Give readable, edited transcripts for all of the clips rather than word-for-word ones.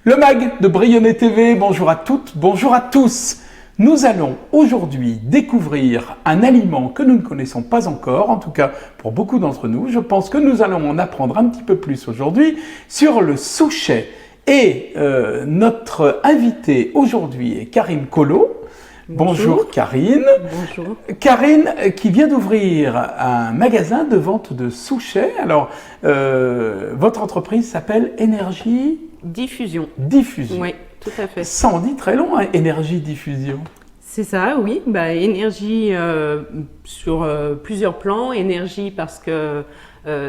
Le MAG de Brionnet TV, bonjour à toutes, bonjour à tous. Nous allons aujourd'hui découvrir un aliment que nous ne connaissons pas encore, en tout cas pour beaucoup d'entre nous. Je pense que nous allons en apprendre un petit peu plus aujourd'hui sur le souchet. Et notre invitée aujourd'hui est Karine Collot. Bonjour Karine. Bonjour. Karine qui vient d'ouvrir un magasin de vente de souchets. Alors, votre entreprise s'appelle Énergie Diffusion. Diffusion. Oui, tout à fait. Ça en dit très long, hein, Énergie Diffusion. C'est ça, oui. Énergie sur plusieurs plans. Énergie parce que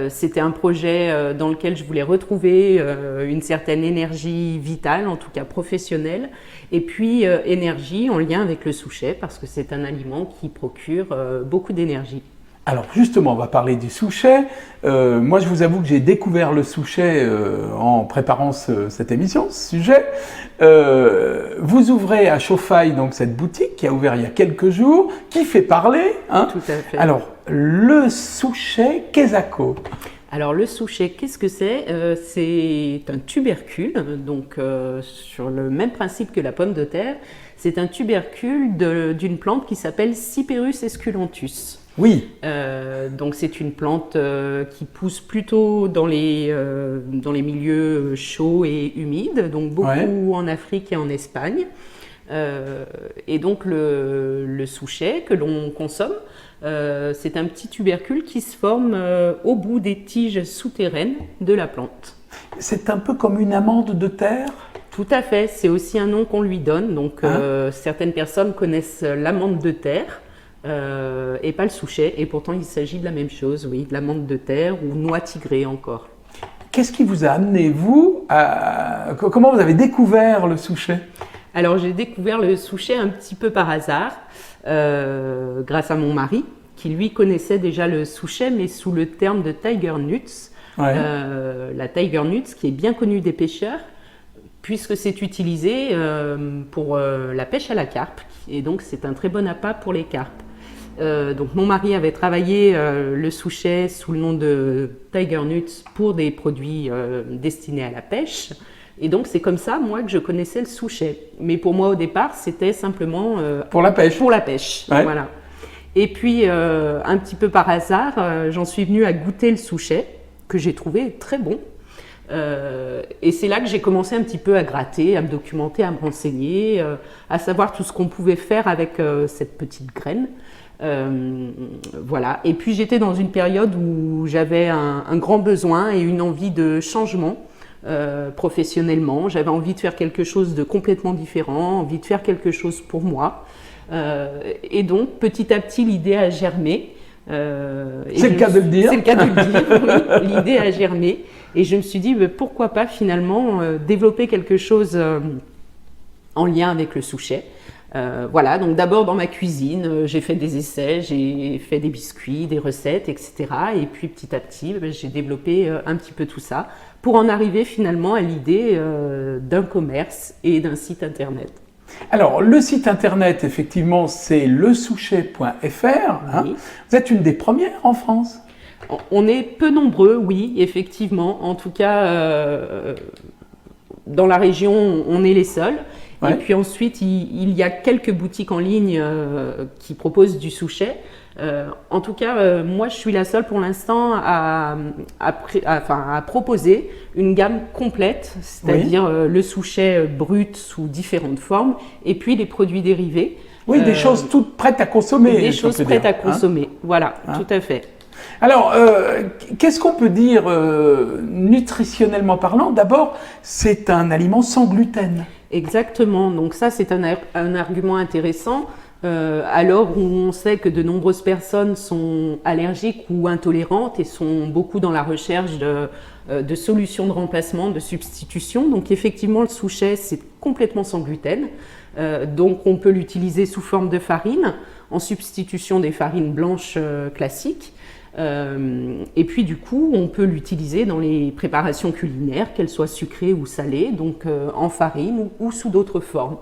c'était un projet dans lequel je voulais retrouver une certaine énergie vitale, en tout cas professionnelle. Et puis énergie en lien avec le souchet parce que c'est un aliment qui procure beaucoup d'énergie. Alors justement, on va parler du souchet. Moi, je vous avoue que j'ai découvert le souchet en préparant cette émission, ce sujet. Vous ouvrez à Chauffaille donc cette boutique qui a ouvert il y a quelques jours, qui fait parler. Hein. Tout à fait. Alors, le souchet Quesaco. Alors le souchet, qu'est-ce que c'est? C'est un tubercule, donc sur le même principe que la pomme de terre. C'est un tubercule d'une plante qui s'appelle Cyperus esculentus. Oui. Donc c'est une plante qui pousse plutôt dans les milieux chauds et humides, donc beaucoup en Afrique et en Espagne. Et donc le souchet que l'on consomme, c'est un petit tubercule qui se forme au bout des tiges souterraines de la plante. C'est un peu comme une amande de terre? Tout à fait, c'est aussi un nom qu'on lui donne. Donc certaines personnes connaissent l'amande de terre et pas le souchet, et pourtant il s'agit de la même chose, oui, de l'amande de terre ou noix tigrée encore. Qu'est-ce qui vous a amené, vous, comment vous avez découvert le souchet? Alors j'ai découvert le souchet un petit peu par hasard, grâce à mon mari, qui lui connaissait déjà le souchet, mais sous le terme de tiger nuts. Ouais. La tiger nuts, qui est bien connue des pêcheurs, puisque c'est utilisé pour la pêche à la carpe, et donc c'est un très bon appât pour les carpes. Donc mon mari avait travaillé le souchet sous le nom de tiger nuts pour des produits destinés à la pêche. Et donc c'est comme ça, moi, que je connaissais le souchet. Mais pour moi, au départ, c'était simplement pour la pêche. Pour la pêche, ouais. Voilà. Et puis, un petit peu par hasard, j'en suis venue à goûter le souchet, que j'ai trouvé très bon. Et c'est là que j'ai commencé un petit peu à gratter, à me documenter, à me renseigner, à savoir tout ce qu'on pouvait faire avec cette petite graine. Voilà. Et puis j'étais dans une période où j'avais un grand besoin et une envie de changement. Professionnellement, j'avais envie de faire quelque chose de complètement différent, envie de faire quelque chose pour moi, et donc petit à petit l'idée a germé. C'est le cas de le dire. C'est le cas de le dire. Oui, l'idée a germé et je me suis dit pourquoi pas finalement développer quelque chose en lien avec le souchet. Voilà, donc d'abord dans ma cuisine, j'ai fait des essais, j'ai fait des biscuits, des recettes, etc. Et puis petit à petit, j'ai développé un petit peu tout ça pour en arriver finalement à l'idée d'un commerce et d'un site internet. Alors, le site internet, effectivement, c'est lesouchet.fr. Hein. Oui. Vous êtes une des premières en France? On est peu nombreux, oui, effectivement. En tout cas, dans la région, on est les seuls. Ouais. Et puis ensuite, il y a quelques boutiques en ligne qui proposent du souchet. En tout cas, moi, je suis la seule pour l'instant à proposer une gamme complète, c'est-à-dire le souchet brut sous différentes formes, et puis les produits dérivés. Oui, des choses toutes prêtes à consommer. Des choses prêtes à consommer, voilà, tout à fait. Alors, qu'est-ce qu'on peut dire nutritionnellement parlant? D'abord, c'est un aliment sans gluten. Exactement, donc ça c'est un argument intéressant. À l'heure où on sait que de nombreuses personnes sont allergiques ou intolérantes et sont beaucoup dans la recherche de solutions de remplacement, de substitution. Donc effectivement, le souchet, c'est complètement sans gluten. Donc on peut l'utiliser sous forme de farine, en substitution des farines blanches classiques. Et puis du coup, on peut l'utiliser dans les préparations culinaires, qu'elles soient sucrées ou salées, donc en farine ou sous d'autres formes.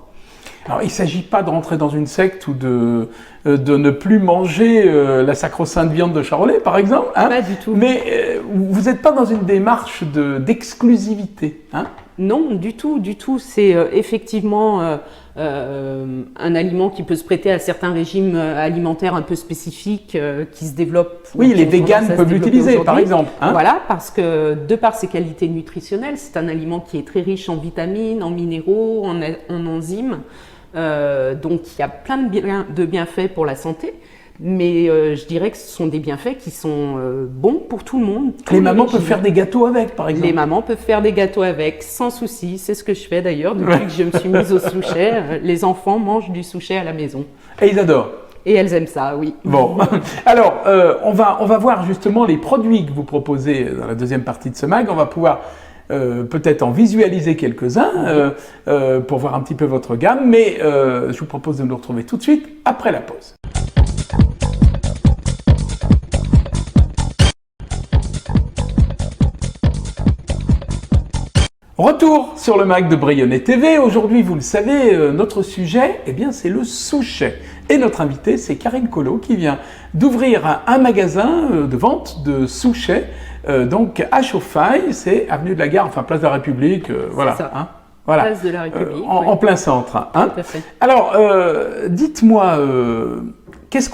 Alors, il ne s'agit pas de rentrer dans une secte ou de ne plus manger la sacro-sainte viande de Charolais, par exemple. Hein, pas du tout. Mais vous n'êtes pas dans une démarche d'exclusivité. Hein? Non, du tout, du tout. C'est effectivement un aliment qui peut se prêter à certains régimes alimentaires un peu spécifiques qui se développent. Oui, les véganes peuvent l'utiliser, par exemple. Hein. Voilà, parce que de par ses qualités nutritionnelles, c'est un aliment qui est très riche en vitamines, en minéraux, en enzymes. Donc, il y a plein de bienfaits pour la santé. Mais je dirais que ce sont des bienfaits qui sont bons pour tout le monde. Les mamans peuvent faire des gâteaux avec, par exemple. Les mamans peuvent faire des gâteaux avec, sans souci. C'est ce que je fais d'ailleurs depuis que je me suis mise au souchet. Les enfants mangent du souchet à la maison. Et ils adorent. Et elles aiment ça, oui. Bon, alors on va voir justement les produits que vous proposez dans la deuxième partie de ce mag. On va pouvoir peut-être en visualiser quelques-uns pour voir un petit peu votre gamme. Mais je vous propose de nous retrouver tout de suite après la pause. Retour sur le mag de Brionnet TV. Aujourd'hui, vous le savez, notre sujet, eh bien, c'est le souchet. Et notre invitée, c'est Karine Collot, qui vient d'ouvrir un magasin de vente de souchets, donc à Chauffailles, c'est avenue de la Gare, enfin place de la République, voilà. C'est ça. Hein, voilà. Place de la République. En plein centre. Hein. Tout à fait. Alors, dites-moi, qu'est-ce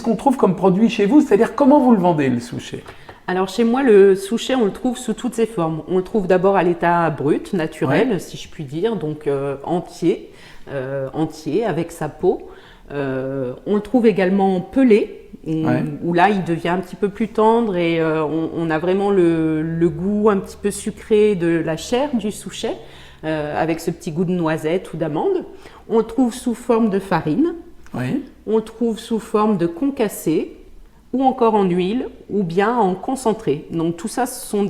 qu'on trouve comme produit chez vous? C'est-à-dire, comment vous le vendez, le souchet? Alors chez moi, le souchet, on le trouve sous toutes ses formes. On le trouve d'abord à l'état brut, naturel, si je puis dire, donc entier, avec sa peau. On le trouve également pelé, où là, il devient un petit peu plus tendre et on a vraiment le goût un petit peu sucré de la chair du souchet, avec ce petit goût de noisette ou d'amande. On le trouve sous forme de farine. On le trouve sous forme de concassé, ou encore en huile, ou bien en concentré. Donc tout ça, c'est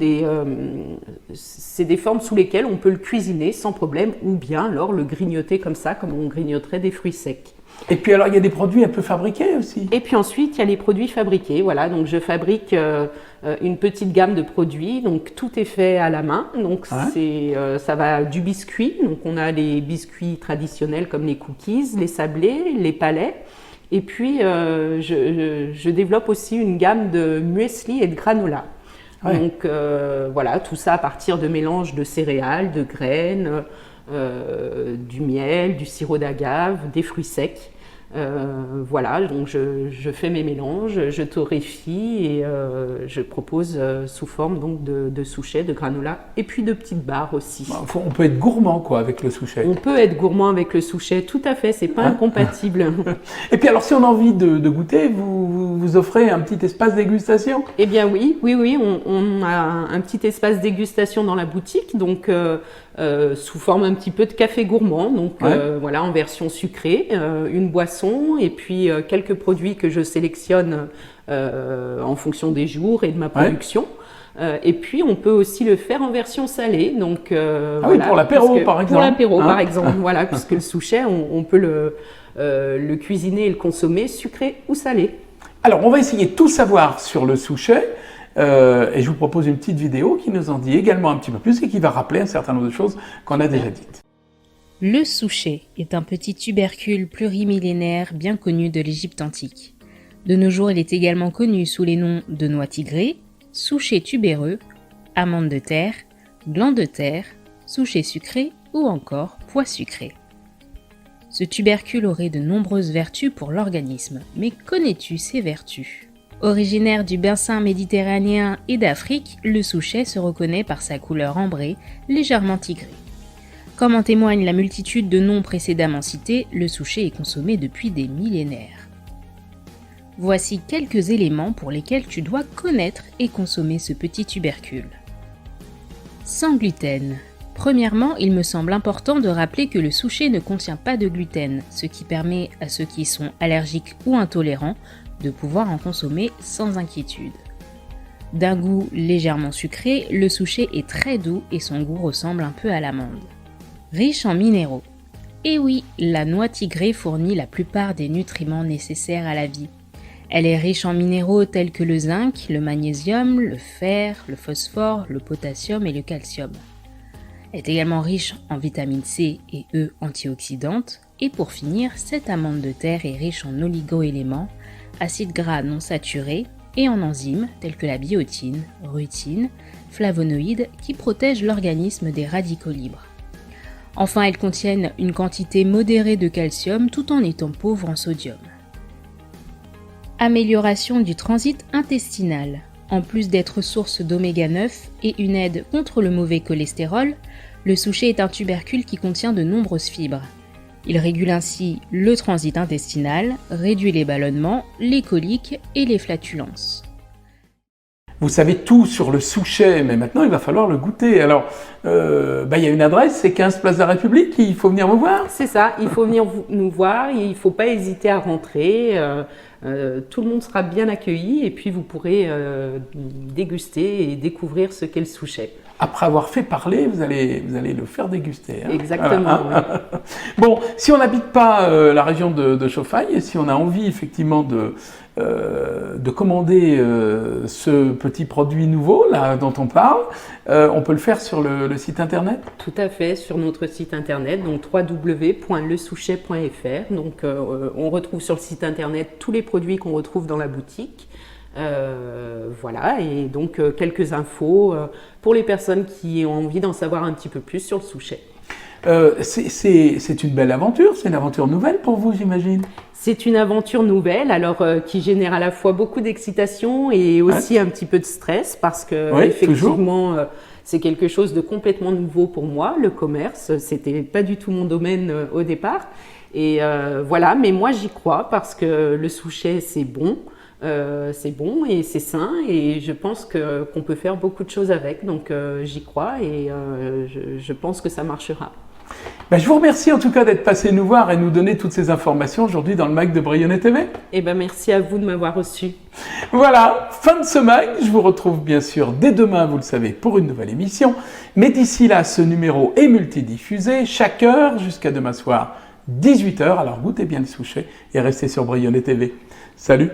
des formes sous lesquelles on peut le cuisiner sans problème, ou bien alors le grignoter comme ça, comme on grignoterait des fruits secs. Et puis alors, il y a des produits un peu fabriqués aussi. Et puis ensuite, il y a les produits fabriqués. Voilà, donc je fabrique une petite gamme de produits. Donc tout est fait à la main. Donc ça va du biscuit. Donc on a les biscuits traditionnels comme les cookies, les sablés, les palets. Et puis, je développe aussi une gamme de muesli et de granola. Donc, voilà, tout ça à partir de mélanges de céréales, de graines, du miel, du sirop d'agave, des fruits secs. Voilà, donc je fais mes mélanges, je torréfie et je propose sous forme donc de souchets, de granola et puis de petites barres aussi. On peut être gourmand quoi avec le souchet. On peut être gourmand avec le souchet, tout à fait, c'est pas incompatible. Et puis alors si on a envie de goûter, vous offrez un petit espace dégustation? Eh bien oui, on a un petit espace dégustation dans la boutique, donc sous forme un petit peu de café gourmand, donc voilà, en version sucrée, une boisson et puis quelques produits que je sélectionne en fonction des jours et de ma production. Et puis on peut aussi le faire en version salée, donc voilà, pour l'apéro par exemple. Pour l'apéro par exemple, voilà, puisque le souchet, on peut le cuisiner et le consommer sucré ou salé. Alors on va essayer de tout savoir sur le souchet. Et je vous propose une petite vidéo qui nous en dit également un petit peu plus et qui va rappeler un certain nombre de choses qu'on a déjà dites. Le souchet est un petit tubercule plurimillénaire bien connu de l'Égypte antique. De nos jours, il est également connu sous les noms de noix tigrée, souchet tubéreux, amande de terre, gland de terre, souchet sucré ou encore pois sucré. Ce tubercule aurait de nombreuses vertus pour l'organisme, mais connais-tu ses vertus ? Originaire du bassin méditerranéen et d'Afrique, le souchet se reconnaît par sa couleur ambrée, légèrement tigrée. Comme en témoigne la multitude de noms précédemment cités, le souchet est consommé depuis des millénaires. Voici quelques éléments pour lesquels tu dois connaître et consommer ce petit tubercule. Sans gluten. Premièrement, il me semble important de rappeler que le souchet ne contient pas de gluten, ce qui permet à ceux qui sont allergiques ou intolérants de pouvoir en consommer sans inquiétude. D'un goût légèrement sucré, le souchet est très doux et son goût ressemble un peu à l'amande. Riche en minéraux. Et oui, la noix tigrée fournit la plupart des nutriments nécessaires à la vie. Elle est riche en minéraux tels que le zinc, le magnésium, le fer, le phosphore, le potassium et le calcium. Elle est également riche en vitamine C et E antioxydantes. Et pour finir, cette amande de terre est riche en oligo-éléments, acides gras non saturés, et en enzymes tels que la biotine, rutine, flavonoïdes qui protègent l'organisme des radicaux libres. Enfin, elles contiennent une quantité modérée de calcium tout en étant pauvres en sodium. Amélioration du transit intestinal. En plus d'être source d'oméga 9 et une aide contre le mauvais cholestérol, le souchet est un tubercule qui contient de nombreuses fibres. Il régule ainsi le transit intestinal, réduit les ballonnements, les coliques et les flatulences. Vous savez tout sur le souchet, mais maintenant il va falloir le goûter. Alors, il y a une adresse, c'est 15 Place de la République, il faut venir me voir. C'est ça, il faut venir nous voir, il ne faut pas hésiter à rentrer. Tout le monde sera bien accueilli et puis vous pourrez déguster et découvrir ce qu'est le souchet. Après avoir fait parler, vous allez le faire déguster. Hein. Exactement. Voilà. Oui. Bon, si on n'habite pas la région de Chauffaille, et si on a envie effectivement de commander ce petit produit nouveau là dont on parle, on peut le faire sur le site internet. Tout à fait, sur notre site internet, donc www.lesouchet.fr. Donc on retrouve sur le site internet tous les produits qu'on retrouve dans la boutique. Voilà, et donc quelques infos pour les personnes qui ont envie d'en savoir un petit peu plus sur le souchet. C'est une belle aventure, c'est une aventure nouvelle pour vous, j'imagine. C'est une aventure nouvelle, alors qui génère à la fois beaucoup d'excitation et aussi un petit peu de stress parce que effectivement c'est quelque chose de complètement nouveau pour moi, le commerce, c'était pas du tout mon domaine au départ. Et voilà, mais moi j'y crois parce que le souchet c'est bon et c'est sain et je pense qu'on peut faire beaucoup de choses avec, donc j'y crois et je pense que ça marchera. Je vous remercie en tout cas d'être passé nous voir et nous donner toutes ces informations aujourd'hui dans le MAG de Brionnet TV. Merci à vous de m'avoir reçu. Voilà, fin de ce MAG. Je vous retrouve bien sûr dès demain, vous le savez, pour une nouvelle émission. Mais d'ici là, ce numéro est multidiffusé chaque heure jusqu'à demain soir, 18h. Alors goûtez bien le souchet et restez sur Brionnet TV. Salut!